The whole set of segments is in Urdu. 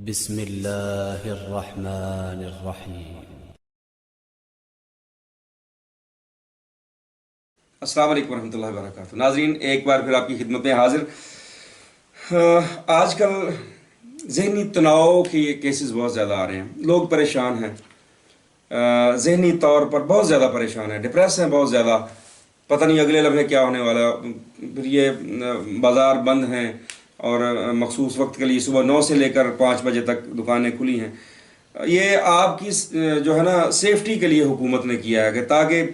بسم اللہ الرحمن الرحیم۔ السلام علیکم ورحمۃ اللہ وبرکاتہ۔ ناظرین، ایک بار پھر آپ کی خدمت میں حاضر۔ آج کل ذہنی تناؤ کے کیسز بہت زیادہ آ رہے ہیں، لوگ پریشان ہیں، ذہنی طور پر بہت زیادہ پریشان ہیں، ڈپریس ہیں بہت زیادہ، پتہ نہیں اگلے لمحے کیا ہونے والا۔ پھر یہ بازار بند ہیں اور مخصوص وقت کے لیے صبح 9 سے لے کر 5 بجے تک دکانیں کھلی ہیں۔ یہ آپ کی جو ہے نا سیفٹی کے لیے حکومت نے کیا ہے کہ تاکہ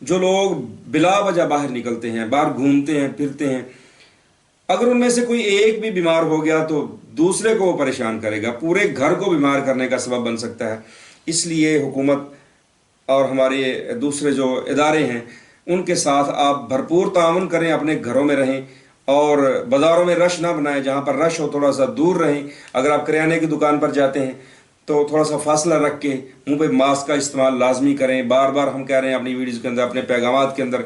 جو لوگ بلا وجہ باہر نکلتے ہیں، باہر گھومتے ہیں پھرتے ہیں، اگر ان میں سے کوئی ایک بھی بیمار ہو گیا تو دوسرے کو وہ پریشان کرے گا، پورے گھر کو بیمار کرنے کا سبب بن سکتا ہے۔ اس لیے حکومت اور ہمارے دوسرے جو ادارے ہیں ان کے ساتھ آپ بھرپور تعاون کریں، اپنے گھروں میں رہیں اور بازاروں میں رش نہ بنائیں، جہاں پر رش ہو تھوڑا سا دور رہیں۔ اگر آپ کریانے کی دکان پر جاتے ہیں تو تھوڑا سا فاصلہ رکھ کے منہ پہ ماسک کا استعمال لازمی کریں۔ بار بار ہم کہہ رہے ہیں اپنی ویڈیوز کے اندر، اپنے پیغامات کے اندر،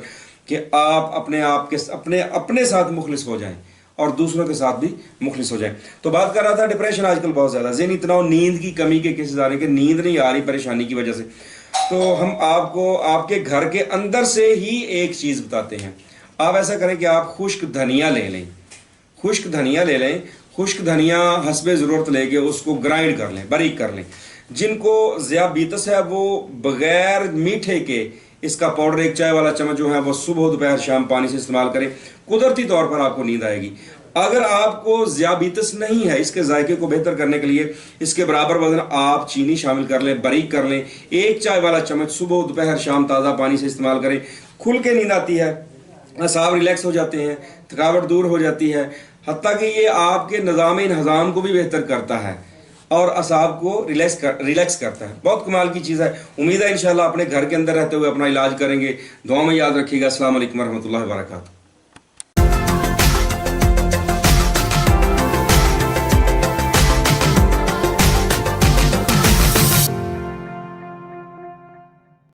کہ آپ اپنے ساتھ مخلص ہو جائیں اور دوسروں کے ساتھ بھی مخلص ہو جائیں۔ تو بات کر رہا تھا ڈپریشن آج کل بہت زیادہ، ذہنی تناؤ، نیند کی کمی کے کیسز آ رہے ہیں کہ نیند نہیں آ رہی پریشانی کی وجہ سے۔ تو ہم آپ کو آپ کے گھر کے اندر سے ہی ایک چیز بتاتے ہیں۔ آپ ایسا کریں کہ آپ خشک دھنیا لے لیں، خشک دھنیا حسب ضرورت لے کے اس کو گرائنڈ کر لیں، باریک کر لیں۔ جن کو ذیابیطس ہے وہ بغیر میٹھے کے اس کا پاؤڈر 1 چائے والا چمچ جو ہے وہ صبح دوپہر شام پانی سے استعمال کریں، قدرتی طور پر آپ کو نیند آئے گی۔ اگر آپ کو ذیابیطس نہیں ہے، اس کے ذائقے کو بہتر کرنے کے لیے اس کے برابر وزن آپ چینی شامل کر لیں، باریک کر لیں، 1 چائے والا چمچ صبح دوپہر شام تازہ پانی سے استعمال کریں۔ کھل کے نیند آتی ہے، اعصاب ریلیکس ہو جاتے ہیں، تھکاوٹ دور ہو جاتی ہے، حتیٰ کہ یہ آپ کے نظام انہضام کو بھی بہتر کرتا ہے اور اعصاب کو ریلیکس کرتا ہے۔ بہت کمال کی چیز ہے۔ امید ہے انشاءاللہ اپنے گھر کے اندر رہتے ہوئے اپنا علاج کریں گے۔ دعا میں یاد رکھیے گا۔ السلام علیکم ورحمۃ اللہ وبرکاتہ۔